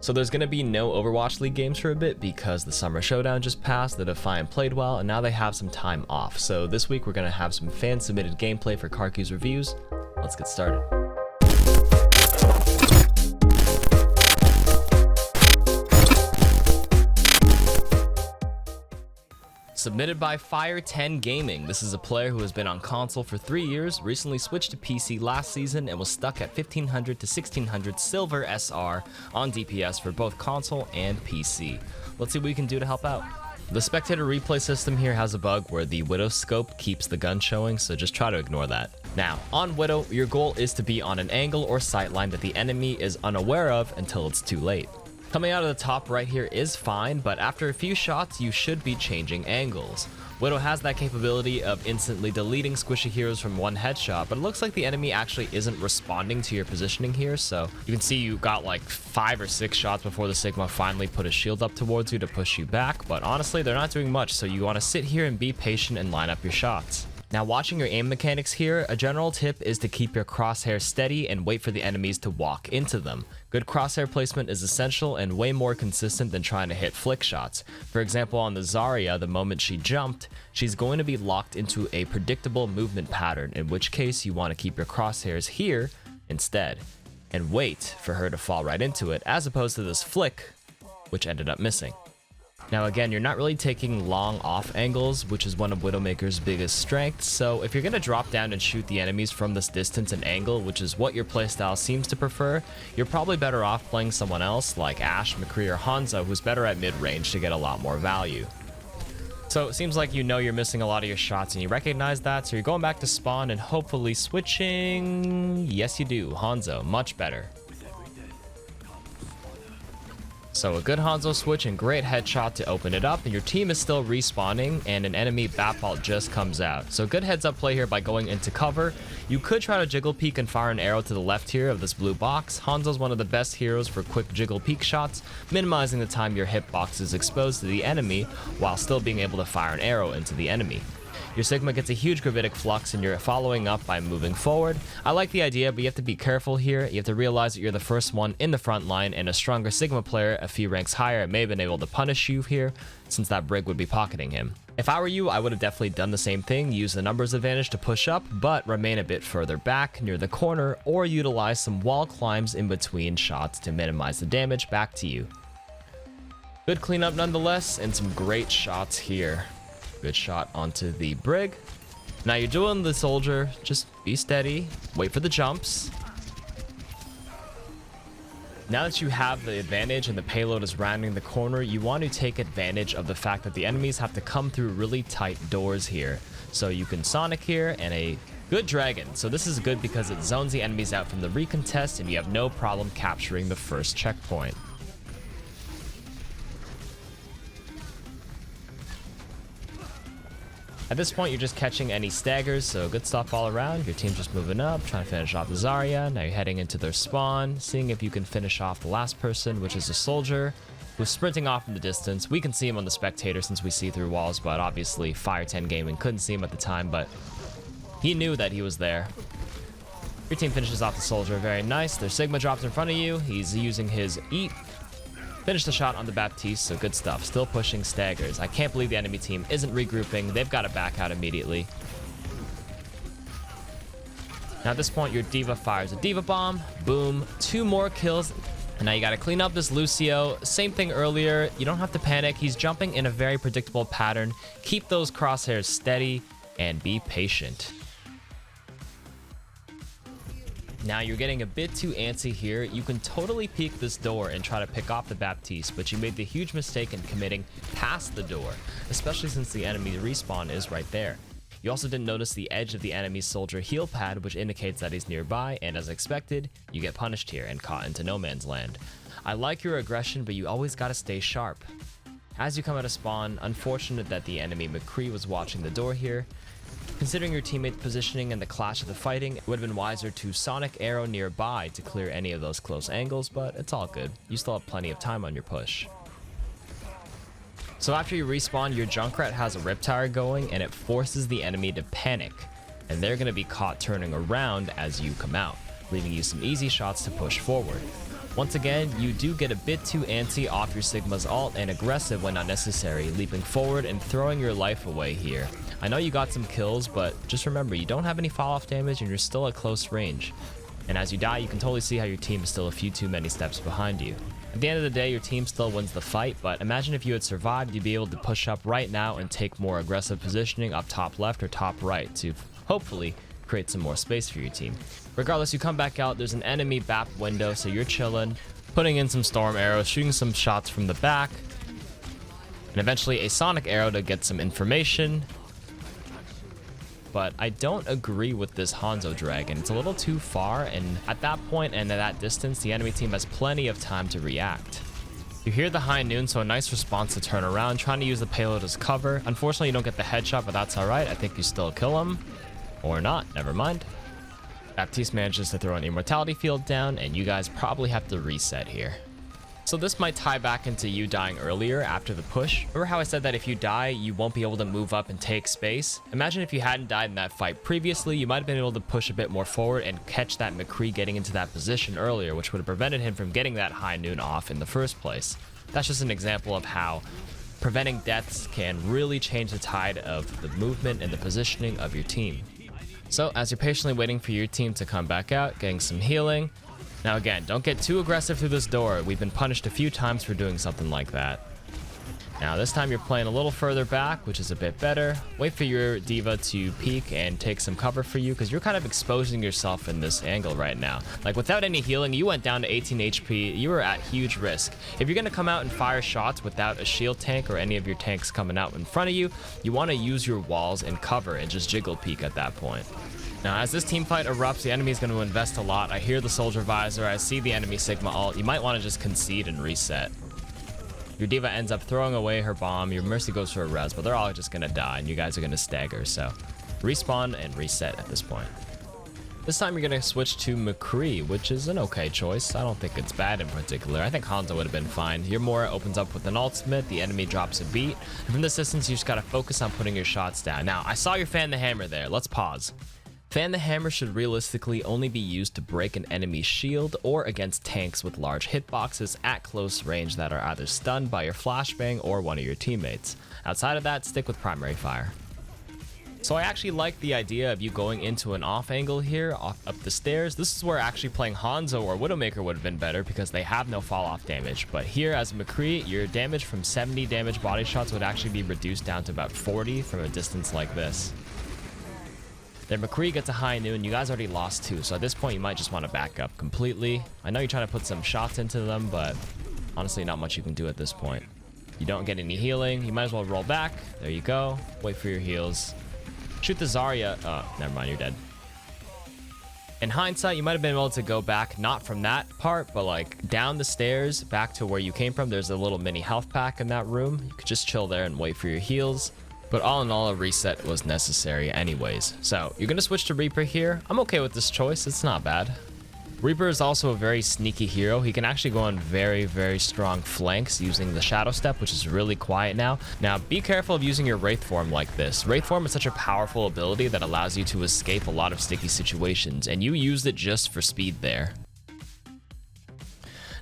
So there's going to be no Overwatch League games for a bit because the Summer Showdown just passed, the Defiant played well, and now they have some time off. So this week we're going to have some fan-submitted gameplay for KARQ'S reviews. Let's get started. Submitted by Fire10 Gaming. This is a player who has been on console for 3 years, recently switched to PC last season, and was stuck at 1500 to 1600 Silver SR on DPS for both console and PC. Let's see what we can do to help out. The spectator replay system here has a bug where the Widow scope keeps the gun showing, so just try to ignore that. Now, on Widow, your goal is to be on an angle or sightline that the enemy is unaware of until it's too late. Coming out of the top right here is fine, but after a few shots, you should be changing angles. Widow has that capability of instantly deleting squishy heroes from one headshot, but it looks like the enemy actually isn't responding to your positioning here, so you can see you got like 5 or 6 shots before the Sigma finally put a shield up towards you to push you back, but honestly, they're not doing much, so you want to sit here and be patient and line up your shots. Now, watching your aim mechanics here, a general tip is to keep your crosshair steady and wait for the enemies to walk into them. Good crosshair placement is essential and way more consistent than trying to hit flick shots. For example, on the Zarya, the moment she jumped, she's going to be locked into a predictable movement pattern, in which case you want to keep your crosshairs here instead, and wait for her to fall right into it, as opposed to this flick, which ended up missing. Now again, you're not really taking long off angles, which is one of Widowmaker's biggest strengths, so if you're going to drop down and shoot the enemies from this distance and angle, which is what your playstyle seems to prefer, you're probably better off playing someone else like Ashe, Mccree, or Hanzo, who's better at mid-range to get a lot more value. So it seems like you know you're missing a lot of your shots and you recognize that, so you're going back to spawn and hopefully switching. Yes, you do. Hanzo, much better. So a good Hanzo switch and great headshot to open it up, and your team is still respawning and an enemy bat vault just comes out. So good heads up play here by going into cover. You could try to jiggle peek and fire an arrow to the left here of this blue box. Hanzo's one of the best heroes for quick jiggle peek shots, minimizing the time your hitbox is exposed to the enemy while still being able to fire an arrow into the enemy. Your Sigma gets a huge gravitic flux and you're following up by moving forward. I like the idea, but you have to be careful here. You have to realize that you're the first one in the front line, and a stronger Sigma player a few ranks higher may have been able to punish you here, since that Brig would be pocketing him. If I were you, I would have definitely done the same thing, use the numbers advantage to push up, but remain a bit further back near the corner, or utilize some wall climbs in between shots to minimize the damage back to you. Good cleanup nonetheless, and some great shots here. Good shot onto the Brig. Now you're doing the soldier, just be steady, wait for the jumps. Now that you have the advantage and the payload is rounding the corner, you want to take advantage of the fact that the enemies have to come through really tight doors here. So you can Sonic here and a good Dragon. So this is good because it zones the enemies out from the recontest and you have no problem capturing the first checkpoint. At this point, you're just catching any staggers, so good stuff all around. Your team's just moving up, trying to finish off the Zarya. Now you're heading into their spawn, seeing if you can finish off the last person, which is a soldier who's sprinting off in the distance. We can see him on the spectator since we see through walls, but obviously Fire10 Gaming couldn't see him at the time, but he knew that he was there. Your team finishes off the soldier, very nice. Their Sigma drops in front of you. He's using his eat. Finish the shot on the Baptiste, so good stuff. Still pushing staggers. I can't believe the enemy team isn't regrouping. They've got to back out immediately. Now at this point, your Diva fires a Diva bomb. Boom. 2 more kills. And now you got to clean up this Lucio. Same thing earlier. You don't have to panic. He's jumping in a very predictable pattern. Keep those crosshairs steady and be patient. Now you're getting a bit too antsy here. You can totally peek this door and try to pick off the Baptiste, but you made the huge mistake in committing past the door, especially since the enemy respawn is right there. You also didn't notice the edge of the enemy's soldier heal pad, which indicates that he's nearby, and as expected, you get punished here and caught into no man's land. I like your aggression, but you always gotta stay sharp. As you come out of spawn, unfortunate that the enemy Mccree was watching the door here. Considering your teammate positioning and the clash of the fighting, it would have been wiser to Sonic Arrow nearby to clear any of those close angles, but it's all good. You still have plenty of time on your push. So after you respawn, your Junkrat has a Rip Tower going and it forces the enemy to panic, and they're going to be caught turning around as you come out, leaving you some easy shots to push forward. Once again, you do get a bit too antsy off your Sigma's ult and aggressive when unnecessary, leaping forward and throwing your life away here. I know you got some kills, but just remember, you don't have any fall-off damage and you're still at close range. And as you die, you can totally see how your team is still a few too many steps behind you. At the end of the day, your team still wins the fight, but imagine if you had survived, you'd be able to push up right now and take more aggressive positioning up top left or top right to hopefully create some more space for your team. Regardless, you come back out, there's an enemy BAP window, so you're chilling, putting in some storm arrows, shooting some shots from the back, and eventually a sonic arrow to get some information. But I don't agree with this Hanzo dragon. It's a little too far, and at that point and at that distance, the enemy team has plenty of time to react. You hear the high noon, so a nice response to turn around, trying to use the payload as cover. Unfortunately, you don't get the headshot, but that's alright. I think you still kill him. Or not, never mind. Baptiste manages to throw an immortality field down, and you guys probably have to reset here. So this might tie back into you dying earlier after the push. Remember how I said that if you die, you won't be able to move up and take space? Imagine if you hadn't died in that fight previously, you might have been able to push a bit more forward and catch that Mccree getting into that position earlier, which would have prevented him from getting that high noon off in the first place. That's just an example of how preventing deaths can really change the tide of the movement and the positioning of your team. So as you're patiently waiting for your team to come back out, getting some healing. Now again, don't get too aggressive through this door. We've been punished a few times for doing something like that. Now this time you're playing a little further back, which is a bit better. Wait for your diva to peek and take some cover for you, because you're kind of exposing yourself in this angle right now. Like without any healing, you went down to 18 HP. You were at huge risk. If you're going to come out and fire shots without a shield tank or any of your tanks coming out in front of you, you want to use your walls and cover and just jiggle peek at that point. Now, as this team fight erupts, the enemy is going to invest a lot. I hear the soldier visor. I see the enemy Sigma ult. You might want to just concede and reset. Your diva ends up throwing away her bomb. Your mercy goes for a res, but they're all just going to die, and you guys are going to stagger. So respawn and reset at this point. This time you're going to switch to Mccree, which is an okay choice. I don't think it's bad in particular. I think Hanzo would have been fine. Your Mora opens up with an ultimate. The enemy drops a beat. And from this distance, you just got to focus on putting your shots down. Now, I saw your fan the hammer there. Let's pause. Fan the hammer should realistically only be used to break an enemy's shield or against tanks with large hitboxes at close range that are either stunned by your flashbang or one of your teammates. Outside of that, stick with primary fire. So I actually like the idea of you going into an off angle here, up the stairs. This is where actually playing Hanzo or Widowmaker would have been better because they have no fall off damage. But here as Mccree, your damage from 70 damage body shots would actually be reduced down to about 40 from a distance like this. Then Mccree gets a high noon. You guys already lost 2, so at this point you might just want to back up completely. I know you're trying to put some shots into them, but honestly not much you can do at this point. You don't get any healing. You might as well roll back. There you go. Wait for your heals. Shoot the Zarya. Oh, never mind, you're dead. In hindsight, you might have been able to go back, not from that part, but like down the stairs back to where you came from. There's a little mini health pack in that room. You could just chill there and wait for your heals. But all in all, a reset was necessary anyways. So you're going to switch to Reaper here. I'm okay with this choice. It's not bad. Reaper is also a very sneaky hero. He can actually go on very, very strong flanks using the Shadow Step, which is really quiet now. Now, be careful of using your Wraith Form like this. Wraith Form is such a powerful ability that allows you to escape a lot of sticky situations, and you used it just for speed there.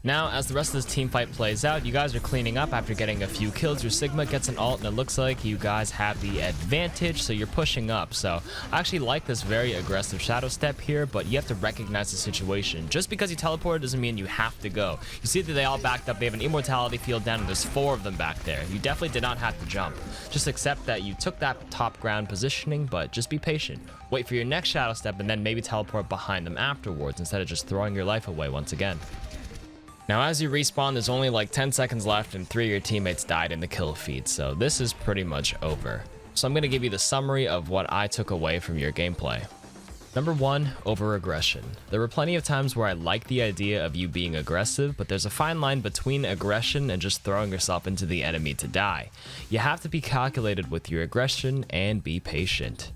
Now, as the rest of this team fight plays out, you guys are cleaning up after getting a few kills. Your Sigma gets an ult, and it looks like you guys have the advantage, so you're pushing up. So I actually like this very aggressive Shadow Step here, but you have to recognize the situation. Just because you teleported doesn't mean you have to go. You see that they all backed up. They have an immortality field down, and there's 4 of them back there. You definitely did not have to jump. Just accept that you took that top ground positioning, but just be patient. Wait for your next Shadow Step, and then maybe teleport behind them afterwards instead of just throwing your life away once again. Now, as you respawn, there's only like 10 seconds left and 3 of your teammates died in the kill feed, so this is pretty much over. So I'm going to give you the summary of what I took away from your gameplay. Number 1, over-aggression. There were plenty of times where I liked the idea of you being aggressive, but there's a fine line between aggression and just throwing yourself into the enemy to die. You have to be calculated with your aggression and be patient.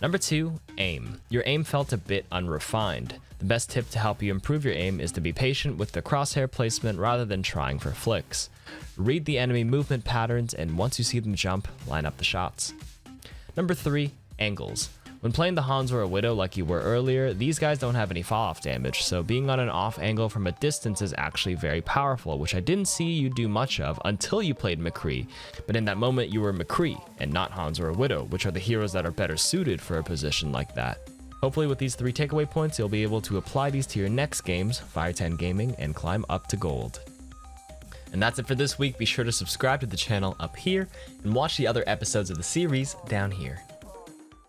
Number 2, aim. Your aim felt a bit unrefined. The best tip to help you improve your aim is to be patient with the crosshair placement rather than trying for flicks. Read the enemy movement patterns, and once you see them jump, line up the shots. Number 3, angles. When playing the Hanzo or a Widow like you were earlier, these guys don't have any fall-off damage, so being on an off angle from a distance is actually very powerful, which I didn't see you do much of until you played Mccree, but in that moment you were Mccree and not Hanzo or Widow, which are the heroes that are better suited for a position like that. Hopefully with these 3 takeaway points, you'll be able to apply these to your next games, Fire 10 Gaming, and climb up to gold. And that's it for this week. Be sure to subscribe to the channel up here and watch the other episodes of the series down here.